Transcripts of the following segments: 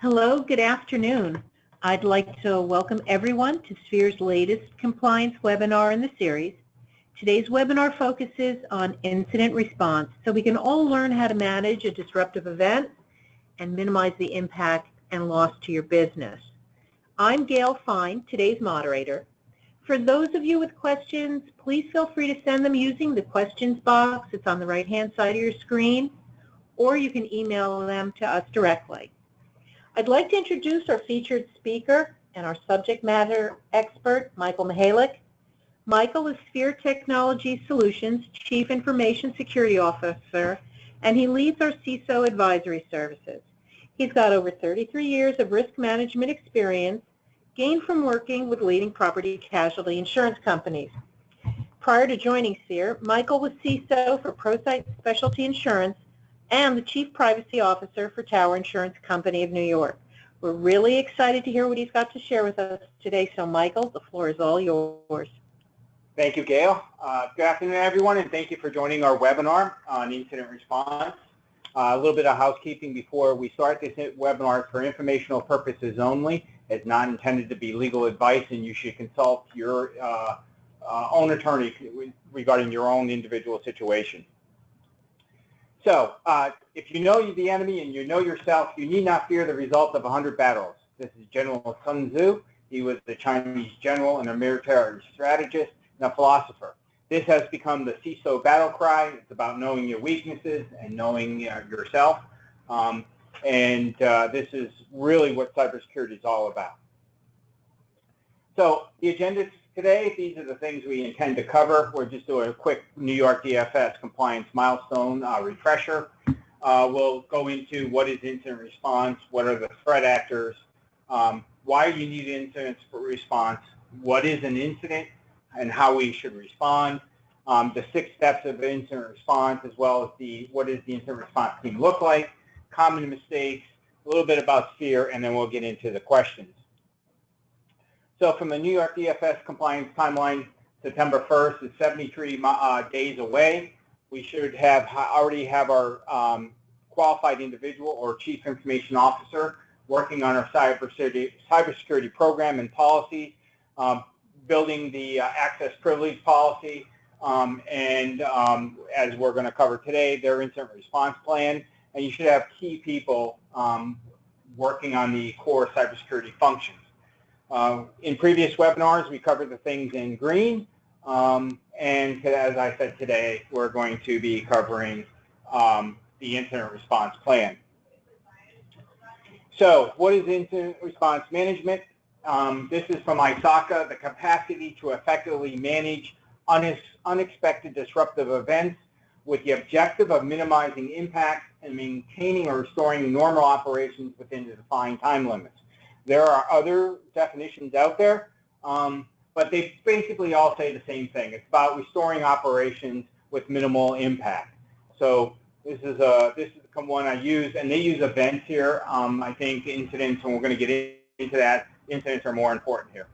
Hello, good afternoon. I'd like to welcome everyone to Sphere's latest compliance webinar in the series. Today's webinar focuses on incident response, so we can all learn how to manage a disruptive event and minimize the impact and loss to your business. I'm Gail Fine, today's moderator. For those of you with questions, please feel free to send them using the questions box that's on the right-hand side of your screen, or you can email them to us directly. I'd like to introduce our featured speaker and our subject matter expert, Michael Mihalik. Michael is Sphere Technology Solutions Chief Information Security Officer, and he leads our CISO advisory services. He's got over 33 years of risk management experience gained from working with leading property casualty insurance companies. Prior to joining Sphere, Michael was CISO for ProSite Specialty Insurance and the Chief Privacy Officer for Tower Insurance Company of New York. We're really excited to hear what he's got to share with us today. So, Michael, the floor is all yours. Thank you, Gail. Good afternoon, everyone, and thank you for joining our webinar on incident response. A little bit of housekeeping before we start. This webinar for informational purposes only. It's not intended to be legal advice, and you should consult your own attorney regarding your own individual situation. So, if you know the enemy and you know yourself, you need not fear the result of 100 battles. This is General Sun Tzu. He was the Chinese general and a military strategist and a philosopher. This has become the CISO Battle Cry. It's about knowing your weaknesses and knowing yourself. This is really what cybersecurity is all about. So the agenda today, these are the things we intend to cover. We're just doing a quick New York DFS compliance milestone refresher. We'll go into what is incident response, what are the threat actors, why you need incident response, what is an incident, and how we should respond, the 6 steps of incident response, as well as what does the incident response team look like, common mistakes, a little bit about Sphere, and then we'll get into the questions. So from the New York DFS compliance timeline, September 1st is 73 days away. We should already have our qualified individual or chief information officer working on our cybersecurity program and policies, building the access privilege policy, as we're going to cover today, their incident response plan. And you should have key people working on the core cybersecurity functions. In previous webinars, we covered the things in green, and as I said today, we're going to be covering the incident response plan. So what is incident response management? This is from ISACA, the capacity to effectively manage unexpected disruptive events with the objective of minimizing impact and maintaining or restoring normal operations within the defined time limits. There are other definitions out there, but they basically all say the same thing. It's about restoring operations with minimal impact. So this is the one I use, and they use events here. I think incidents, and we're going to get into that, incidents are more important here.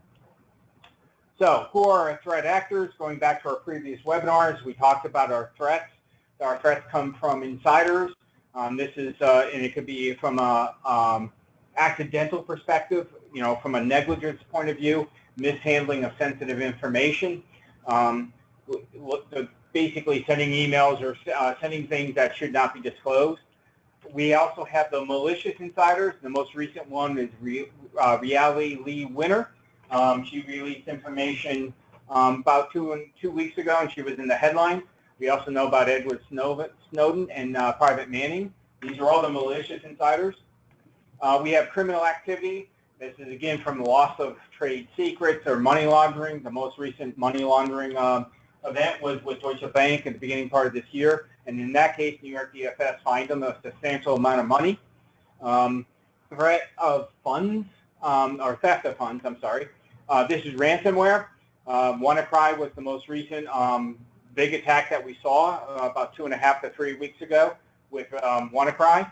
So who are our threat actors? Going back to our previous webinars, we talked about our threats. Our threats come from insiders. This is, and it could be from a accidental perspective, from a negligence point of view, mishandling of sensitive information, basically sending emails or sending things that should not be disclosed. We also have the malicious insiders. The most recent one is Reality Lee Winner. She released information about two weeks ago, and she was in the headlines. We also know about Edward Snowden and Private Manning. These are all the malicious insiders. We have criminal activity. This is, again, from loss of trade secrets or money laundering. The most recent money laundering event was with Deutsche Bank at the beginning part of this year. And in that case, New York DFS fined them a substantial amount of money. Threat of funds, or theft of funds, I'm sorry. This is ransomware. WannaCry was the most recent big attack that we saw about 2.5 to 3 weeks ago with WannaCry.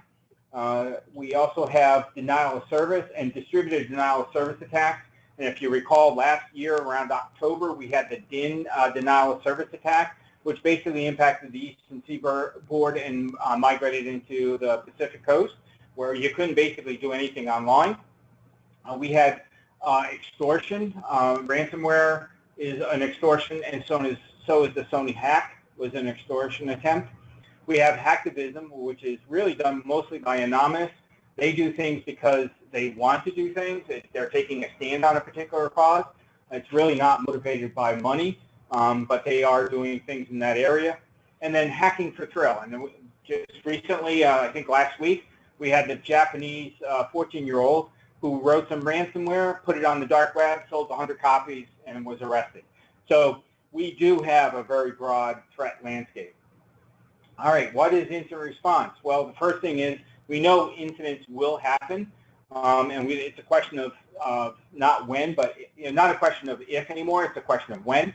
We also have denial of service and distributed denial of service attacks. And if you recall, last year around October, we had the DIN denial of service attack, which basically impacted the Eastern Seaboard and migrated into the Pacific Coast. where you couldn't basically do anything online. We had extortion. Ransomware is an extortion, and so is the Sony hack, was an extortion attempt. We have hacktivism, which is really done mostly by anonymous. They do things because they want to do things. They're taking a stand on a particular cause. It's really not motivated by money, but they are doing things in that area. And then hacking for thrill. And then just recently, I think last week, we had the Japanese 14-year-old who wrote some ransomware, put it on the dark web, sold 100 copies, and was arrested. So we do have a very broad threat landscape. All right, what is incident response? Well, the first thing is we know incidents will happen, and it's a question of not when, but not a question of if anymore. It's a question of when.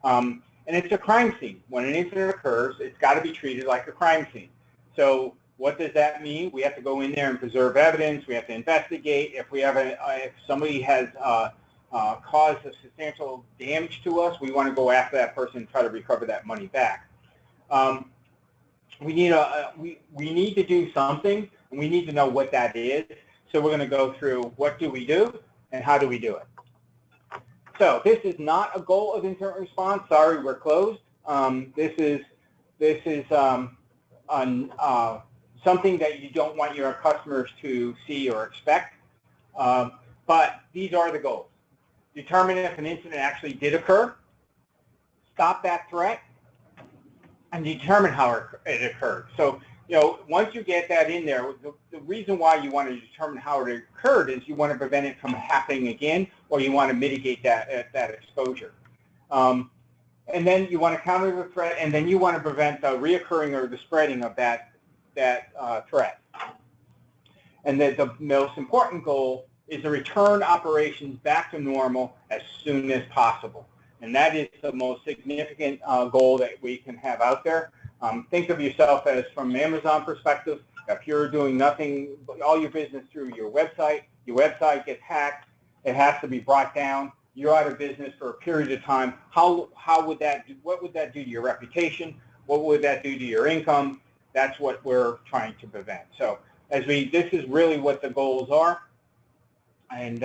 And it's a crime scene. When an incident occurs, it's got to be treated like a crime scene. So what does that mean? We have to go in there and preserve evidence. We have to investigate. If we have if somebody has caused a substantial damage to us, we want to go after that person and try to recover that money back. We need to do something, and we need to know what that is. So we're going to go through what do we do and how do we do it. So this is not a goal of incident response. Sorry, we're closed. This is something that you don't want your customers to see or expect. But these are the goals. Determine if an incident actually did occur. Stop that threat. And determine how it occurred. So, once you get that in there, the reason why you want to determine how it occurred is you want to prevent it from happening again, or you want to mitigate that exposure. And then you want to counter the threat, and then you want to prevent the reoccurring or the spreading of that threat. And the most important goal is to return operations back to normal as soon as possible. And that is the most significant goal that we can have out there. Think of yourself as, from an Amazon perspective, if you're doing nothing, all your business through your website gets hacked, it has to be brought down, you're out of business for a period of time. What would that do to your reputation? What would that do to your income? That's what we're trying to prevent. So this is really what the goals are. And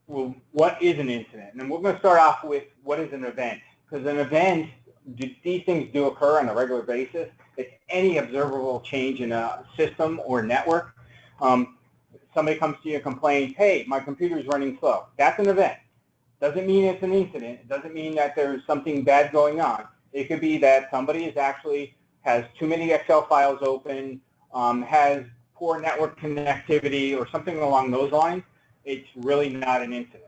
well, what is an incident? And we're going to start off with what is an event. Because an event, these things do occur on a regular basis. It's any observable change in a system or network. Somebody comes to you and complains, hey, my computer is running slow. That's an event. Doesn't mean it's an incident. It doesn't mean that there's something bad going on. It could be that somebody has too many Excel files open, has poor network connectivity, or something along those lines. It's really not an incident.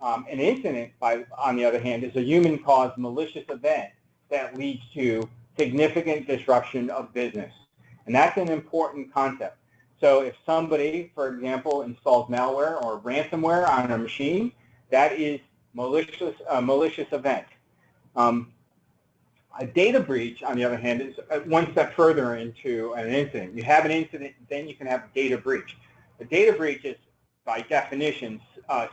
An incident, on the other hand, is a human-caused malicious event that leads to significant disruption of business. And that's an important concept. So if somebody, for example, installs malware or ransomware on a machine, that is a malicious event. A data breach, on the other hand, is one step further into an incident. You have an incident, then you can have a data breach. A data breach is, by definition,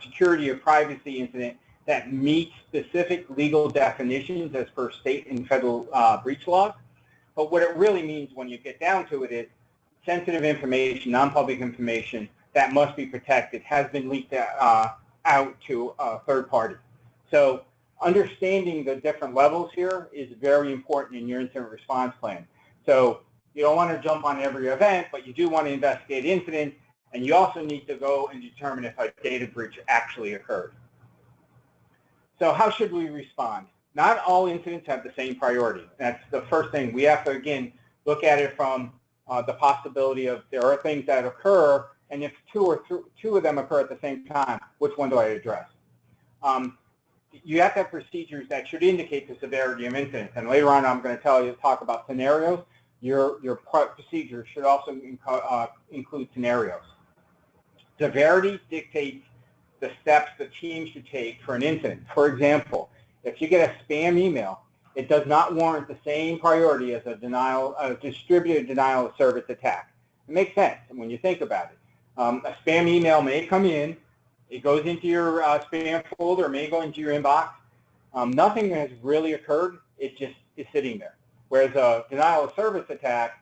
security or privacy incident that meets specific legal definitions as per state and federal breach laws. But what it really means when you get down to it is sensitive information, non-public information that must be protected has been leaked out to a third party. So understanding the different levels here is very important in your incident response plan. So you don't want to jump on every event, but you do want to investigate incidents. And you also need to go and determine if a data breach actually occurred. So how should we respond? Not all incidents have the same priority. That's the first thing. We have to, again, look at it from the possibility of there are things that occur, and if two of them occur at the same time, which one do I address? You have to have procedures that should indicate the severity of incidents. And later on, I'm going to talk about scenarios. Your procedure should also include scenarios. Severity dictates the steps the team should take for an incident. For example, if you get a spam email, it does not warrant the same priority as a distributed denial of service attack. It makes sense when you think about it. A spam email may come in, it goes into your spam folder, or may go into your inbox. Nothing has really occurred, it just is sitting there. Whereas a denial of service attack,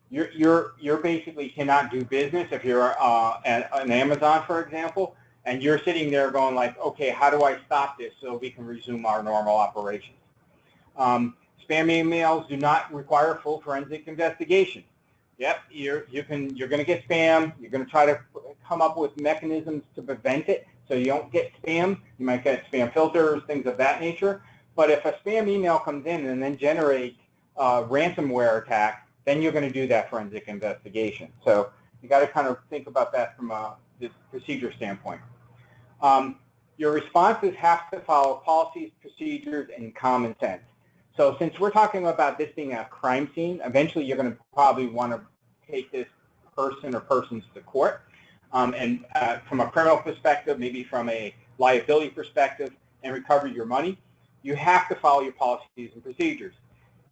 you're basically cannot do business if you're an Amazon, for example, and you're sitting there going like, okay, how do I stop this so we can resume our normal operations? Spam emails do not require full forensic investigation. Yep, you're going to get spam. You're going to try to come up with mechanisms to prevent it so you don't get spam. You might get spam filters, things of that nature. But if a spam email comes in and then generates a ransomware attack, then you're going to do that forensic investigation. So you got to kind of think about that from this procedure standpoint. Your responses have to follow policies, procedures, and common sense. So since we're talking about this being a crime scene, eventually you're going to probably want to take this person or persons to court. And from a criminal perspective, maybe from a liability perspective, and recover your money, you have to follow your policies and procedures.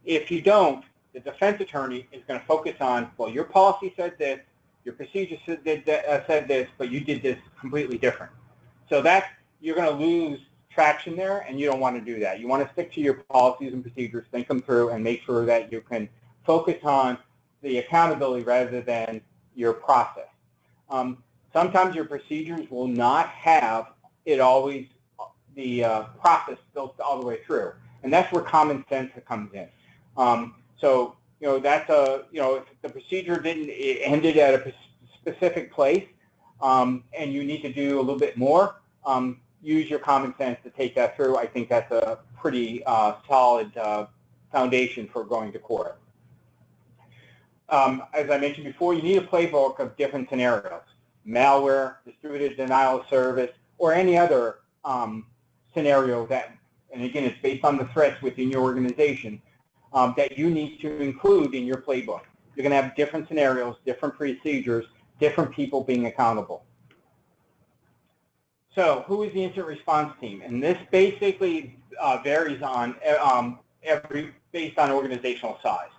If you don't, the defense attorney is going to focus on, well, your policy said this, your procedure said this, but you did this completely different. So you're going to lose traction there, and you don't want to do that. You want to stick to your policies and procedures, think them through, and make sure that you can focus on the accountability rather than your process. Sometimes your procedures will not have it always, the process built all the way through, and that's where common sense comes in. So, that's if the procedure it ended at a specific place, and you need to do a little bit more, use your common sense to take that through. I think that's a pretty solid foundation for going to court. As I mentioned before, you need a playbook of different scenarios: malware, distributed denial of service, or any other scenario that, and again, it's based on the threats within your organization, that you need to include in your playbook. You're going to have different scenarios, different procedures, different people being accountable. So who is the incident response team? And this basically varies on based on organizational size.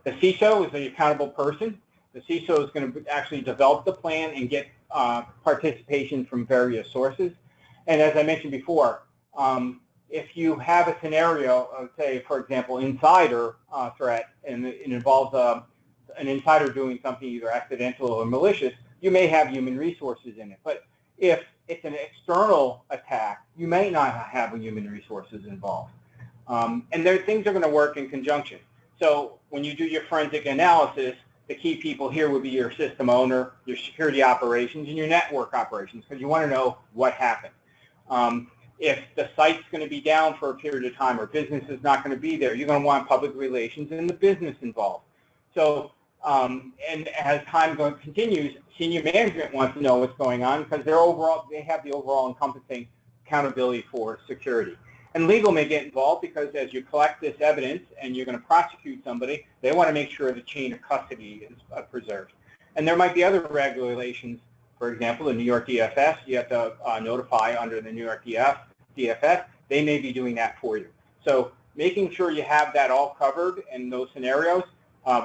The CISO is the accountable person. The CISO is going to actually develop the plan and get participation from various sources. And as I mentioned before, if you have a scenario of, say, for example, insider threat, and it involves an insider doing something either accidental or malicious, you may have human resources in it. But if it's an external attack, you may not have human resources involved. And things are going to work in conjunction. So when you do your forensic analysis, the key people here would be your system owner, your security operations, and your network operations, because you want to know what happened. If the site's going to be down for a period of time or business is not going to be there, you're going to want public relations and the business involved. So, and as time continues, senior management wants to know what's going on because they have the overall encompassing accountability for security. And legal may get involved because as you collect this evidence and you're going to prosecute somebody, they want to make sure the chain of custody is preserved. And there might be other regulations. For example, the New York DFS, you have to notify under the New York DFS. They may be doing that for you. So making sure you have that all covered in those scenarios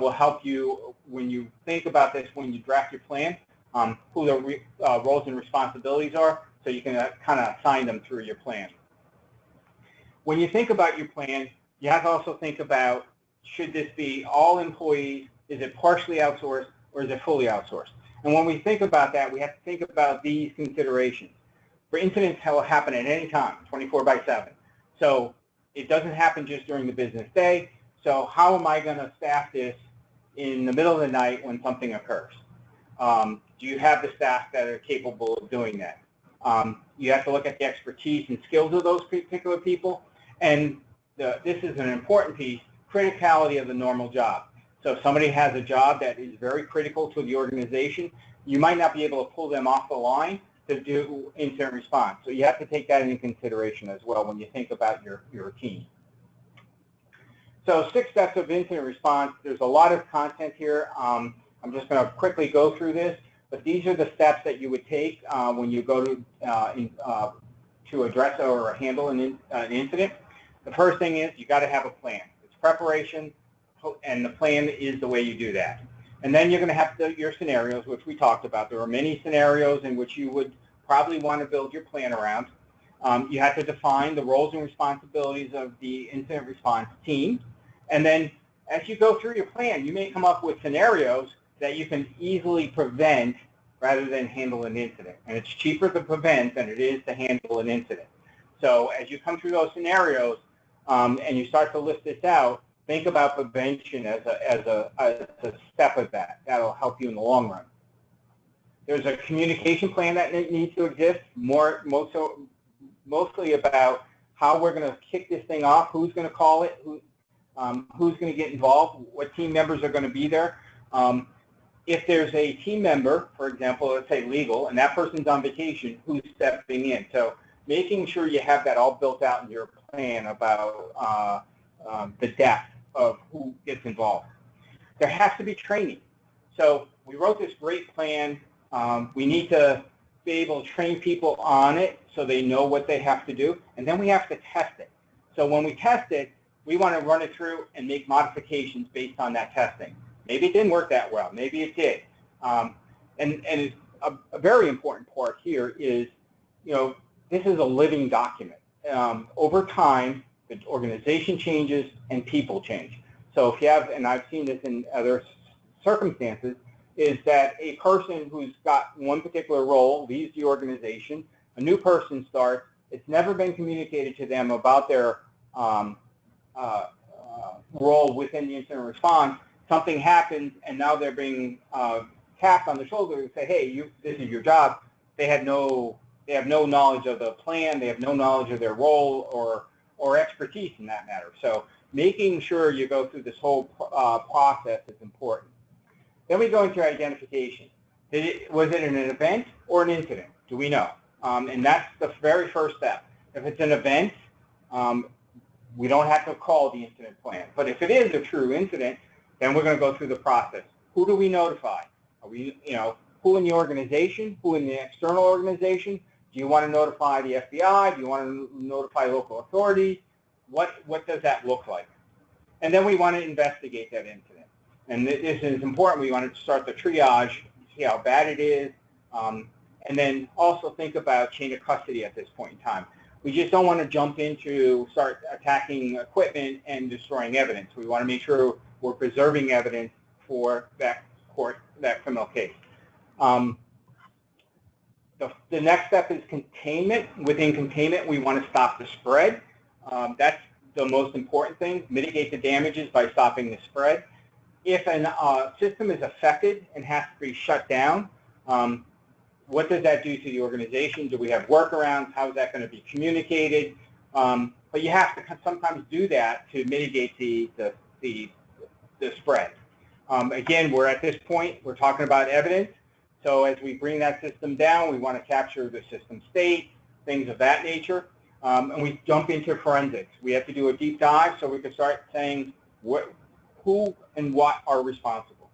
will help you when you think about this, when you draft your plan, who the roles and responsibilities are, so you can kind of assign them through your plan. When you think about your plan, you have to also think about, should this be all employees, is it partially outsourced, or is it fully outsourced? And when we think about that, we have to think about these considerations. For incidents, that will happen at any time, 24/7. So it doesn't happen just during the business day. So how am I going to staff this in the middle of the night when something occurs? Do you have the staff that are capable of doing that? You have to look at the expertise and skills of those particular people. And this is an important piece, criticality of the normal job. So if somebody has a job that is very critical to the organization, you might not be able to pull them off the line to do incident response. So you have to take that into consideration as well when you think about your team. So 6 steps of incident response. There's a lot of content here. I'm just going to quickly go through this, but these are the steps that you would take when you go to address or handle an incident. The first thing is you got to have a plan. It's preparation, and the plan is the way you do that. And then you're going to have your scenarios, which we talked about. There are many scenarios in which you would probably want to build your plan around. You have to define the roles and responsibilities of the incident response team. And then as you go through your plan, you may come up with scenarios that you can easily prevent rather than handle an incident. And it's cheaper to prevent than it is to handle an incident. So as you come through those scenarios and you start to list this out, think about prevention as a step of that. That'll help you in the long run. There's a communication plan that needs to exist, mostly about how we're going to kick this thing off, who's going to call it, who's going to get involved, what team members are going to be there. If there's a team member, for example, let's say legal, and that person's on vacation, who's stepping in? So making sure you have that all built out in your plan about the depth of who gets involved. There has to be training. So we wrote this great plan. We need to be able to train people on it so they know what they have to do, and then we have to test it. So when we test it, we want to run it through and make modifications based on that testing. Maybe it didn't work that well. Maybe it did. And it's a very important part here is, this is a living document. Over time, the organization changes and people change. So if you have, and I've seen this in other circumstances, is that a person who's got one particular role leaves the organization, a new person starts, it's never been communicated to them about their role within the incident response. Something happens, and now they're being tapped on the shoulder and say, "Hey, this is your job." They have no knowledge of the plan. They have no knowledge of their role or expertise in that matter. So making sure you go through this whole process is important. Then we go into identification. Was it an event or an incident? Do we know? And that's the very first step. If it's an event, we don't have to call the incident plan. But if it is a true incident, then we're going to go through the process. Who do we notify? Are we, who in the organization? Who in the external organization? Do you want to notify the FBI? Do you want to notify local authorities? What does that look like? And then we want to investigate that incident. And this is important. We want to start the triage, see how bad it is, and then also think about chain of custody at this point in time. We just don't want to jump into start attacking equipment and destroying evidence. We want to make sure we're preserving evidence for that criminal case. The next step is containment. Within containment, we want to stop the spread. That's the most important thing. Mitigate the damages by stopping the spread. If a system is affected and has to be shut down, what does that do to the organization? Do we have workarounds? How is that going to be communicated? But you have to sometimes do that to mitigate the spread. Again, we're at this point, we're talking about evidence. So as we bring that system down, we want to capture the system state, things of that nature. And we jump into forensics. We have to do a deep dive so we can start saying who and what are responsible.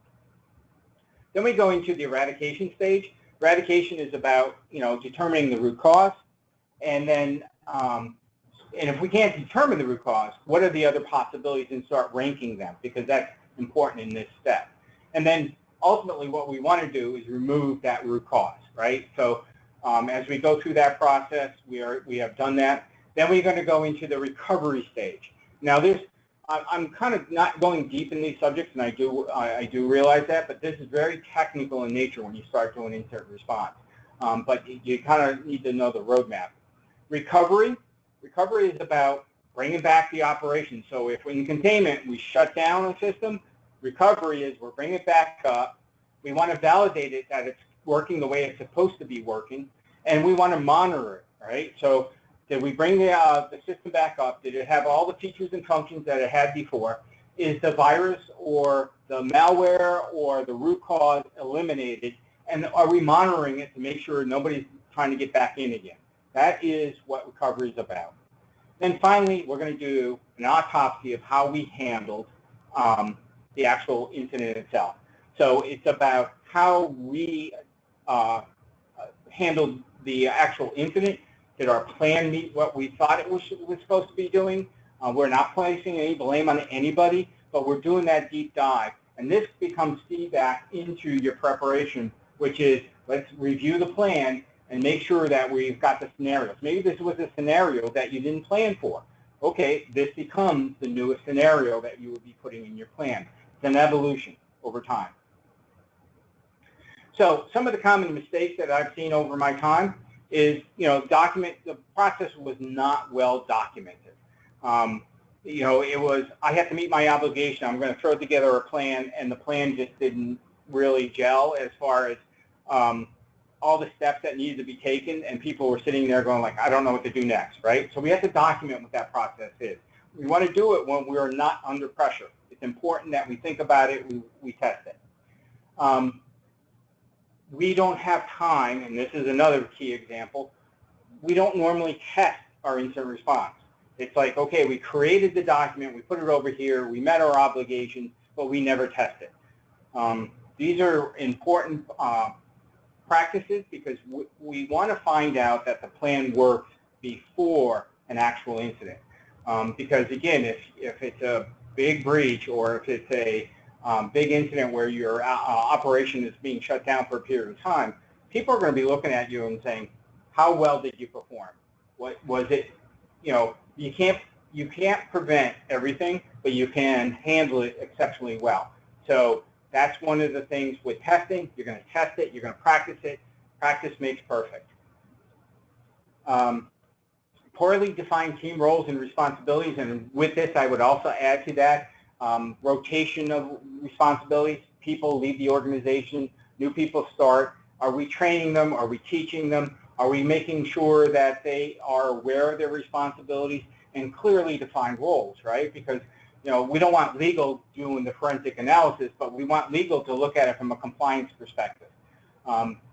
Then we go into the eradication stage. Eradication is about, determining the root cause. And then, and if we can't determine the root cause, what are the other possibilities, and start ranking them, because that's important in this step. And then ultimately what we want to do is remove that root cause, right? So as we go through that process, we have done that. Then we're going to go into the recovery stage. Now I'm kind of not going deep in these subjects, and I do realize that, but this is very technical in nature when you start doing incident response. But you kind of need to know the roadmap. Recovery is about bringing back the operation. So if in containment we shut down a system, recovery is we're bringing it back up. We want to validate it that it's working the way it's supposed to be working, and we want to monitor it, right? So did we bring the system back up? Did it have all the features and functions that it had before? Is the virus or the malware or the root cause eliminated? And are we monitoring it to make sure nobody's trying to get back in again? That is what recovery is about. Then finally, we're going to do an autopsy of how we handled the actual incident itself. So it's about how we handled the actual incident. Did our plan meet what we thought it was supposed to be doing? We're not placing any blame on anybody, but we're doing that deep dive. And this becomes feedback into your preparation, which is let's review the plan and make sure that we've got the scenarios. Maybe this was a scenario that you didn't plan for. okay, this becomes the newest scenario that you would be putting in your plan. It's an evolution over time. So some of the common mistakes that I've seen over my time is, the process was not well documented. It was, I have to meet my obligation, I'm going to throw together a plan, and the plan just didn't really gel as far as all the steps that needed to be taken, and people were sitting there going like, I don't know what to do next, right? So we have to document what that process is. We want to do it when we are not under pressure. It's important that we think about it, we test it. We don't have time, and this is another key example, we don't normally test our incident response. It's like, okay, we created the document, we put it over here, we met our obligation, but we never test it. These are important practices because we want to find out that the plan works before an actual incident. Because again, if it's a big breach or if it's a big incident where your operation is being shut down for a period of time, people are going to be looking at you and saying, how well did you perform? What was it? You can't prevent everything, but you can handle it exceptionally well. So that's one of the things with testing. You're going to test it. You're going to practice it. Practice makes perfect. Poorly defined team roles and responsibilities, and with this I would also add to that rotation of responsibilities. People leave the organization, new people start. Are we training them? Are we teaching them? Are we making sure that they are aware of their responsibilities and clearly defined roles, right? Because we don't want legal doing the forensic analysis, but we want legal to look at it from a compliance perspective.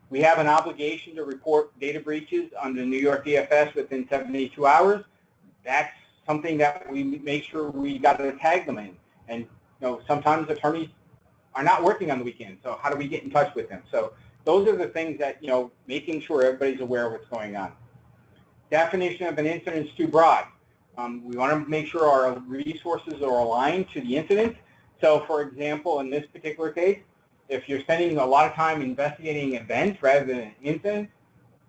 We have an obligation to report data breaches under New York DFS within 72 hours. That's something that we make sure we got to tag them in. And sometimes attorneys are not working on the weekend, so how do we get in touch with them? So those are the things that, making sure everybody's aware of what's going on. Definition of an incident is too broad. We want to make sure our resources are aligned to the incident. So for example, in this particular case, if you're spending a lot of time investigating events rather than an incident,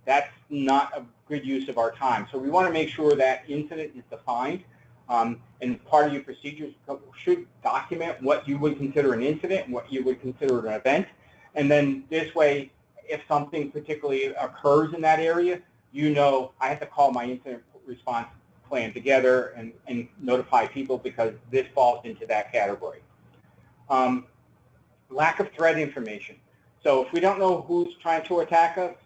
that's not a good use of our time. So we want to make sure that incident is defined, and part of your procedures should document what you would consider an incident and what you would consider an event. And then this way, if something particularly occurs in that area, I have to call my incident response plan together and notify people because this falls into that category. Lack of threat information. So if we don't know who's trying to attack us,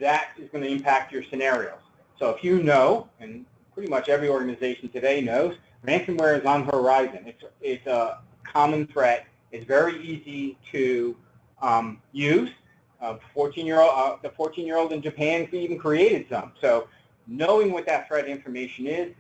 that is going to impact your scenarios. So if you know, and pretty much every organization today knows, ransomware is on the horizon. It's a common threat. It's very easy to use. The 14-year-old in Japan even created some. So knowing what that threat information is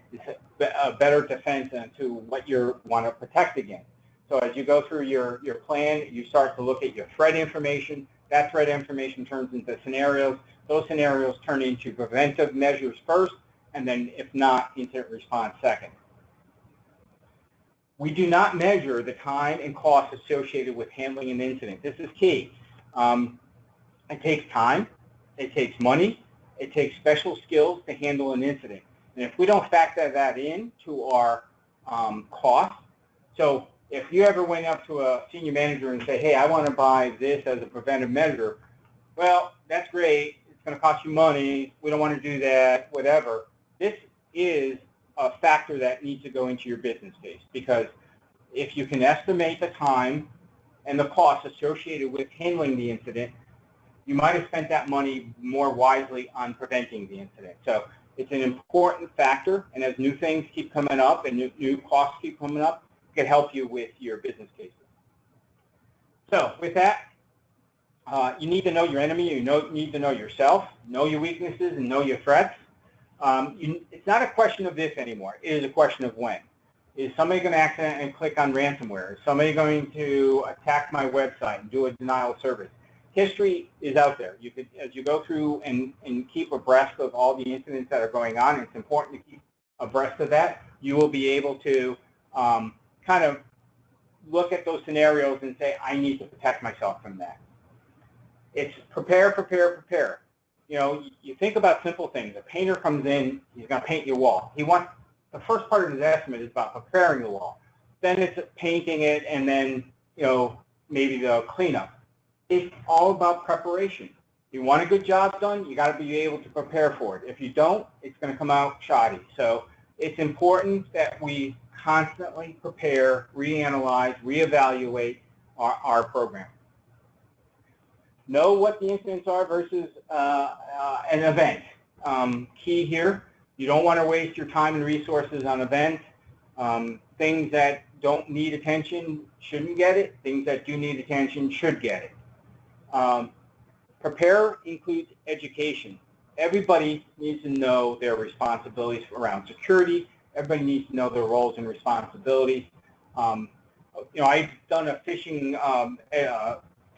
a better defense to what you want to protect against. So as you go through your plan, you start to look at your threat information. That threat information turns into scenarios. Those scenarios turn into preventive measures first, and then if not, incident response second. We do not measure the time and cost associated with handling an incident. This is key. It takes time, it takes money, it takes special skills to handle an incident. And if we don't factor that in to our costs, so if you ever went up to a senior manager and say, hey, I want to buy this as a preventive measure, well, that's great. It's going to cost you money. We don't want to do that, whatever. This is a factor that needs to go into your business case, because if you can estimate the time and the costs associated with handling the incident, you might have spent that money more wisely on preventing the incident. So it's an important factor, and as new things keep coming up and new costs keep coming up, it can help you with your business cases. So with that, you need to know your enemy, you need to know yourself, know your weaknesses, and know your threats. It's not a question of if anymore. It is a question of when. Is somebody going to accidentally click on ransomware? Is somebody going to attack my website and do a denial of service? History is out there. You could, as you go through and keep abreast of all the incidents that are going on, it's important to keep abreast of that. You will be able to kind of look at those scenarios and say, I need to protect myself from that. It's prepare, prepare, prepare. You know, you think about simple things. A painter comes in, he's going to paint your wall. He wants the first part of the estimate is about preparing the wall. Then it's painting it, and then, maybe the cleanup. It's all about preparation. You want a good job done, you got to be able to prepare for it. If you don't, it's going to come out shoddy. So it's important that we constantly prepare, reanalyze, reevaluate our program. Know what the incidents are versus an event. Key here, you don't want to waste your time and resources on events. Things that don't need attention shouldn't get it. Things that do need attention should get it. Prepare includes education. Everybody needs to know their responsibilities around security. Everybody needs to know their roles and responsibilities. I've done a phishing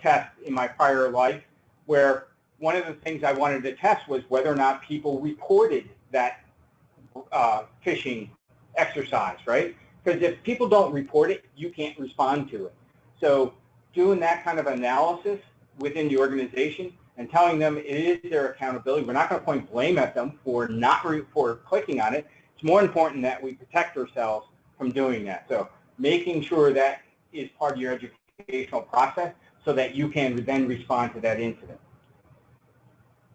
test in my prior life where one of the things I wanted to test was whether or not people reported that phishing exercise, right? Because if people don't report it, you can't respond to it. So doing that kind of analysis within the organization and telling them it is their accountability. We're not going to point blame at them for clicking on it. It's more important that we protect ourselves from doing that. So making sure that is part of your educational process so that you can then respond to that incident.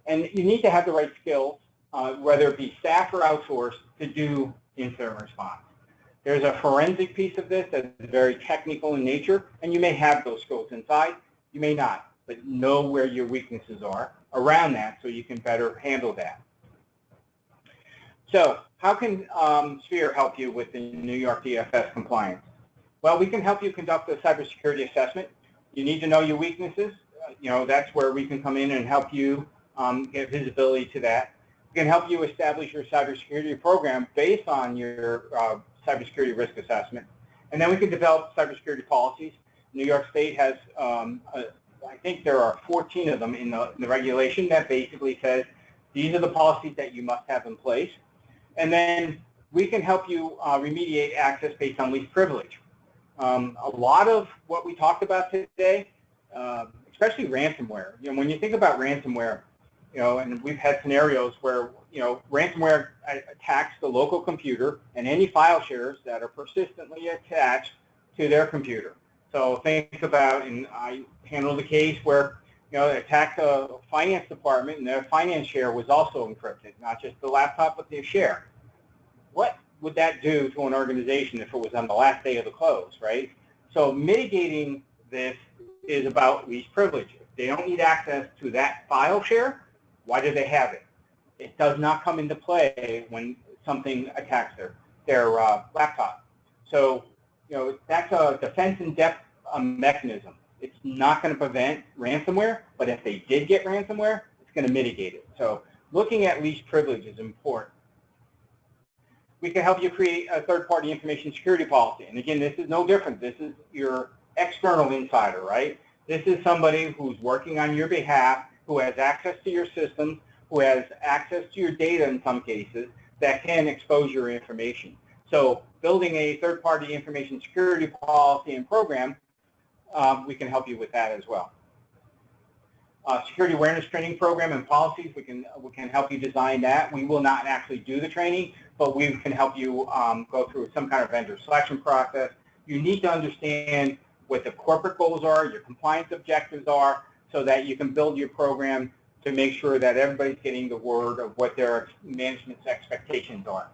And you need to have the right skills, whether it be staff or outsourced, to do incident response. There's a forensic piece of this that's very technical in nature, and you may have those skills inside. You may not, but know where your weaknesses are around that so you can better handle that. So how can Sphere help you with the New York DFS compliance? Well, we can help you conduct a cybersecurity assessment. You need to know your weaknesses. That's where we can come in and help you get visibility to that. We can help you establish your cybersecurity program based on your cybersecurity risk assessment. And then we can develop cybersecurity policies. New York State has, I think there are 14 of them in the regulation that basically says these are the policies that you must have in place. And then we can help you remediate access based on least privilege. A lot of what we talked about today, especially ransomware, when you think about ransomware, and we've had scenarios where, ransomware attacks the local computer and any file shares that are persistently attached to their computer. So think about, and I handled a case where, they attacked a finance department and their finance share was also encrypted, not just the laptop, but the share. What would that do to an organization if it was on the last day of the close, right? So mitigating this is about least privilege. If they don't need access to that file share, why do they have it? It does not come into play when something attacks their laptop. So, that's a defense in depth mechanism. It's not going to prevent ransomware, but if they did get ransomware, it's going to mitigate it. So looking at least privilege is important. We can help you create a third-party information security policy. And again, this is no different. This is your external insider, right? This is somebody who's working on your behalf, who has access to your systems, who has access to your data in some cases, that can expose your information. So building a third-party information security policy and program, we can help you with that as well. Security awareness training program and policies, we can help you design that. We will not actually do the training, but we can help you go through some kind of vendor selection process. You need to understand what the corporate goals are, your compliance objectives are, so that you can build your program to make sure that everybody's getting the word of what their management's expectations are.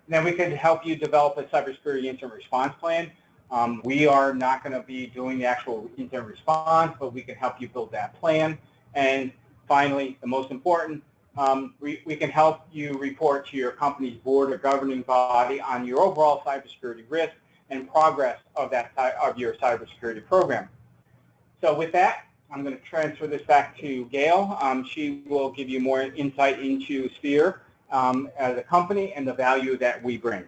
And then we can help you develop a cybersecurity incident response plan. We are not going to be doing the actual incident response, but we can help you build that plan. And finally, the most important, we can help you report to your company's board or governing body on your overall cybersecurity risk and progress of your cybersecurity program. So with that, I'm going to transfer this back to Gail. She will give you more insight into Sphere as a company and the value that we bring.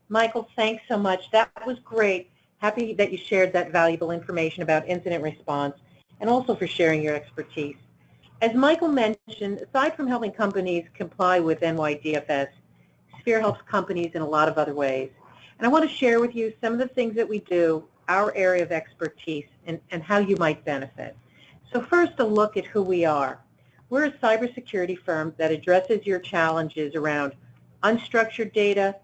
Michael, thanks so much. That was great. Happy that you shared that valuable information about incident response and also for sharing your expertise. As Michael mentioned, aside from helping companies comply with NYDFS, Sphere helps companies in a lot of other ways. And I want to share with you some of the things that we do, our area of expertise, and how you might benefit. So first, a look at who we are. We're a cybersecurity firm that addresses your challenges around unstructured data,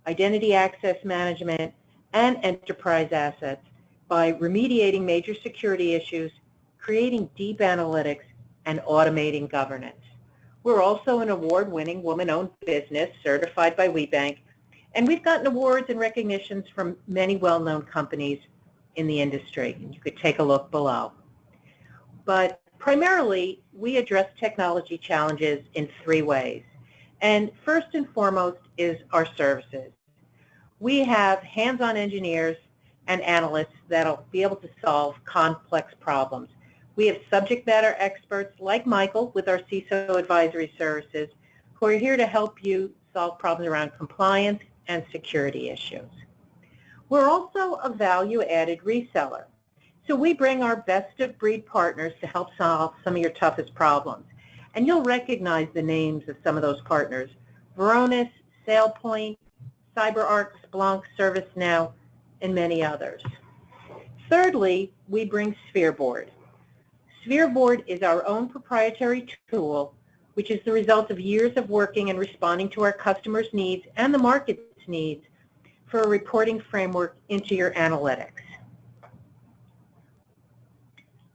identity access management, and enterprise assets by remediating major security issues, creating deep analytics, and automating governance. We're also an award-winning woman-owned business certified by WeBank, and we've gotten awards and recognitions from many well-known companies in the industry. You could take a look below. But primarily, we address technology challenges in 3 ways. And first and foremost is our services. We have hands-on engineers and analysts that'll be able to solve complex problems. We have subject matter experts like Michael with our CISO advisory services who are here to help you solve problems around compliance and security issues. We're also a value-added reseller. So we bring our best-of-breed partners to help solve some of your toughest problems. And you'll recognize the names of some of those partners: Varonis, SailPoint, CyberArk, Splunk, ServiceNow, and many others. Thirdly, we bring SphereBoard. SphereBoard is our own proprietary tool, which is the result of years of working and responding to our customers' needs and the market's needs for a reporting framework into your analytics.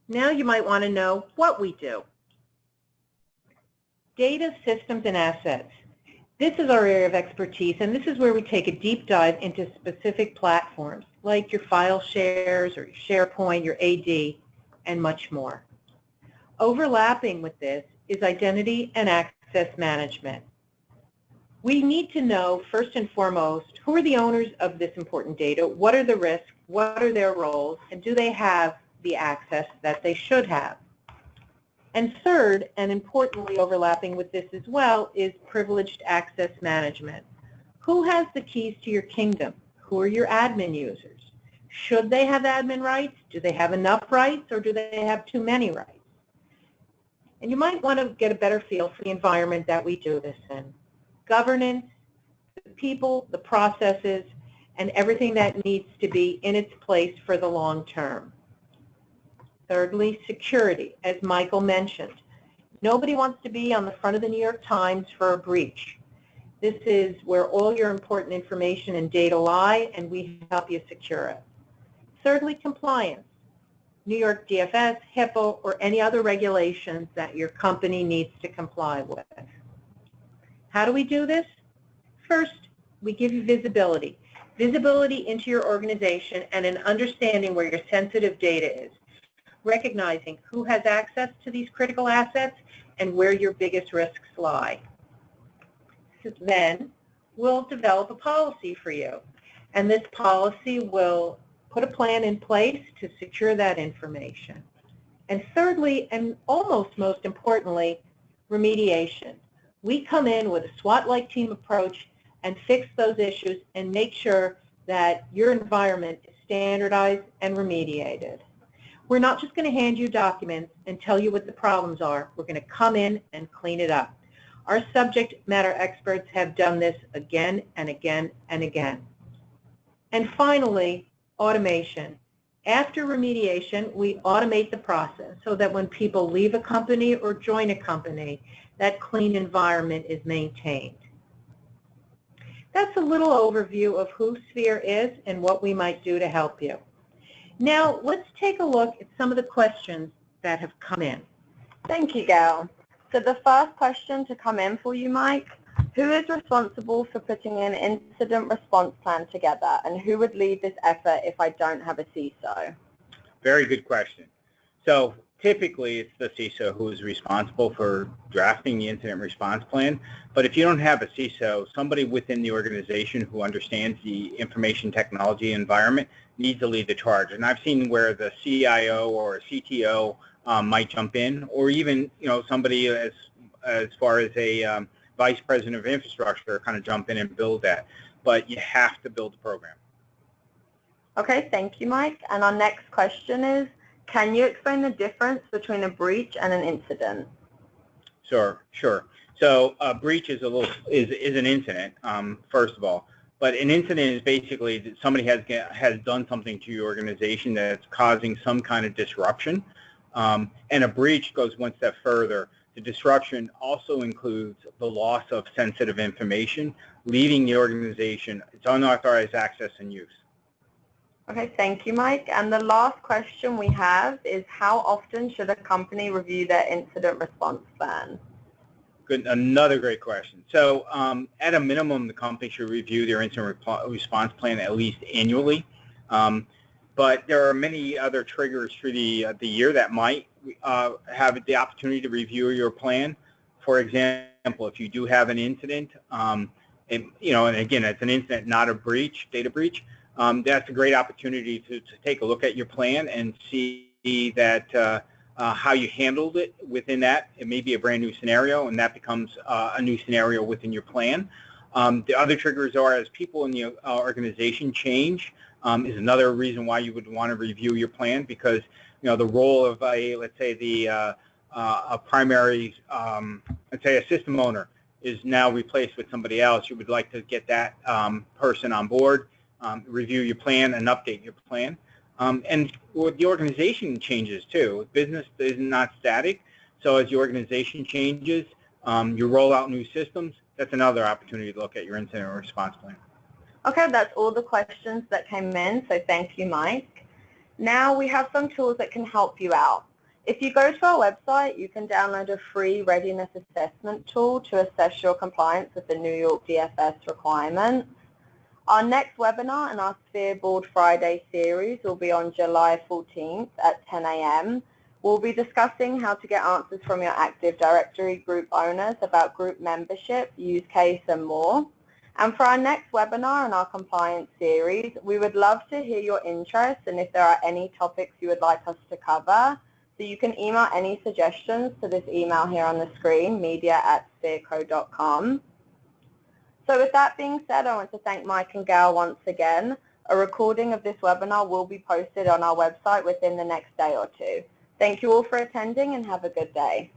Now you might want to know what we do. Data, systems, and assets. This is our area of expertise, and this is where we take a deep dive into specific platforms, like your file shares or your SharePoint, your AD, and much more. Overlapping with this is identity and access management. We need to know, first and foremost, who are the owners of this important data, what are the risks, what are their roles, and do they have the access that they should have? And third, and importantly overlapping with this as well, is privileged access management. Who has the keys to your kingdom? Who are your admin users? Should they have admin rights? Do they have enough rights, or do they have too many rights? And you might want to get a better feel for the environment that we do this in. Governance, the people, the processes, and everything that needs to be in its place for the long term. Thirdly, security, as Michael mentioned. Nobody wants to be on the front of the New York Times for a breach. This is where all your important information and data lie, and we help you secure it. Thirdly, compliance. New York DFS, HIPAA, or any other regulations that your company needs to comply with. How do we do this? First, we give you visibility. Visibility into your organization and an understanding where your sensitive data is, recognizing who has access to these critical assets and where your biggest risks lie. Then we'll develop a policy for you, and this policy will put a plan in place to secure that information. And thirdly, and almost most importantly, remediation. We come in with a SWAT-like team approach and fix those issues and make sure that your environment is standardized and remediated. We're not just going to hand you documents and tell you what the problems are. We're going to come in and clean it up. Our subject matter experts have done this again and again and again. And finally, automation. After remediation, we automate the process so that when people leave a company or join a company, that clean environment is maintained. That's a little overview of who Sphere is and what we might do to help you. Now, let's take a look at some of the questions that have come in. Thank you, Gail. So the first question to come in for you, Mike, who is responsible for putting an incident response plan together, and who would lead this effort if I don't have a CISO? Very good question. So typically it's the CISO who is responsible for drafting the incident response plan, but if you don't have a CISO, somebody within the organization who understands the information technology environment needs to lead the charge. And I've seen where the CIO or a CTO might jump in, or even somebody as far as a vice president of infrastructure kind of jump in and build that. But you have to build the program. Okay, thank you, Mike. And our next question is, can you explain the difference between a breach and an incident? Sure. So a breach is an incident, first of all. But an incident is basically that somebody has done something to your organization that's causing some kind of disruption. And a breach goes one step further. The disruption also includes the loss of sensitive information, leaving the organization its unauthorized access and use. Okay, thank you, Mike. And the last question we have is, how often should a company review their incident response plan? Good, another great question. So at a minimum, the company should review their incident response plan at least annually. But there are many other triggers for the year that might have the opportunity to review your plan. For example, if you do have an incident, and again, it's an incident, not a breach, data breach, that's a great opportunity to take a look at your plan and see that how you handled it within that. It may be a brand new scenario, and that becomes a new scenario within your plan. The other triggers are as people in the organization change, is another reason why you would want to review your plan, because the role of let's say a primary let's say a system owner is now replaced with somebody else. You would like to get that person on board, review your plan and update your plan. And the organization changes too. Business is not static, so as the organization changes, you roll out new systems. That's another opportunity to look at your incident response plan. Okay, that's all the questions that came in, so thank you, Mike. Now we have some tools that can help you out. If you go to our website, you can download a free readiness assessment tool to assess your compliance with the New York DFS requirements. Our next webinar in our Sphere Board Friday series will be on July 14th at 10 a.m. We'll be discussing how to get answers from your Active Directory group owners about group membership, use case, and more. And for our next webinar in our compliance series, we would love to hear your interest and if there are any topics you would like us to cover. So you can email any suggestions to this email here on the screen, media@sphereco.com. So with that being said, I want to thank Mike and Gail once again. A recording of this webinar will be posted on our website within the next day or two. Thank you all for attending and have a good day.